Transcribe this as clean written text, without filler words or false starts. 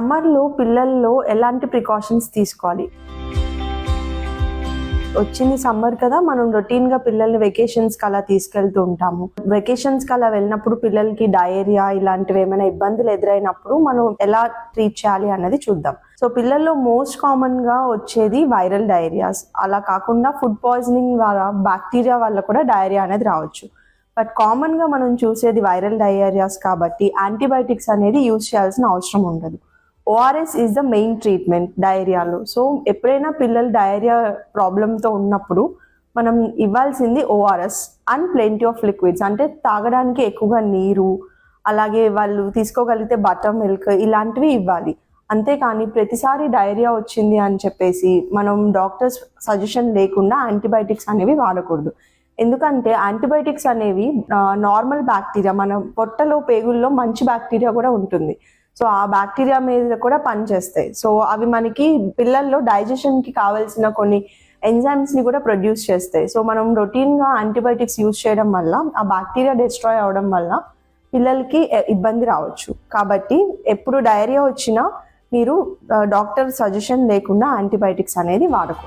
సమ్మర్లో పిల్లల్లో ఎలాంటి ప్రికాషన్స్ తీసుకోవాలి? వచ్చింది సమ్మర్ కదా, మనం రొటీన్గా పిల్లల్ని వెకేషన్స్కి అలా తీసుకెళ్తూ ఉంటాము. వెకేషన్స్కి అలా వెళ్ళినప్పుడు పిల్లలకి డయేరియా ఇలాంటివి ఏమైనా ఇబ్బందులు ఎదురైనప్పుడు మనం ఎలా ట్రీట్ చేయాలి అన్నది చూద్దాం. సో పిల్లల్లో మోస్ట్ కామన్గా వచ్చేది వైరల్ డయేరియాస్. అలా కాకుండా ఫుడ్ పాయిజనింగ్ వల్ల, బ్యాక్టీరియా వల్ల కూడా డయేరియా అనేది రావచ్చు. బట్ కామన్గా మనం చూసేది వైరల్ డయేరియాస్ కాబట్టి యాంటీబయాటిక్స్ అనేది యూజ్ చేయాల్సిన అవసరం ఉండదు. ORS is the main treatment డయేరియాలో. సో ఎప్పుడైనా పిల్లలు డయేరియా ప్రాబ్లంతో ఉన్నప్పుడు మనం ఇవ్వాల్సింది ORS and plenty of liquids, అంటే తాగడానికి ఎక్కువగా నీరు, అలాగే వాళ్ళు తీసుకోగలిగితే బటర్ మిల్క్ ఇలాంటివి ఇవ్వాలి. అంతేకాని ప్రతిసారి డయేరియా వచ్చింది అని చెప్పేసి మనం డాక్టర్స్ సజెషన్ లేకుండా యాంటీబయాటిక్స్ అనేవి వాడకూడదు. ఎందుకంటే యాంటీబయాటిక్స్ అనేవి నార్మల్ బ్యాక్టీరియా, మన పొట్టలో పేగుల్లో మంచి బ్యాక్టీరియా కూడా ఉంటుంది. సో ఆ బ్యాక్టీరియా మీద కూడా పనిచేస్తాయి. సో అవి మనకి పిల్లల్లో డైజెషన్కి కావాల్సిన కొన్ని ఎంజైమ్స్ని కూడా ప్రొడ్యూస్ చేస్తాయి. సో మనం రొటీన్గా యాంటీబయాటిక్స్ యూజ్ చేయడం వల్ల ఆ బ్యాక్టీరియా డిస్ట్రాయ్ అవడం వల్ల పిల్లలకి ఇబ్బంది రావచ్చు. కాబట్టి ఎప్పుడు డయేరియా వచ్చినా మీరు డాక్టర్ సజెషన్ లేకుండా యాంటీబయాటిక్స్ అనేది వాడకూడదు.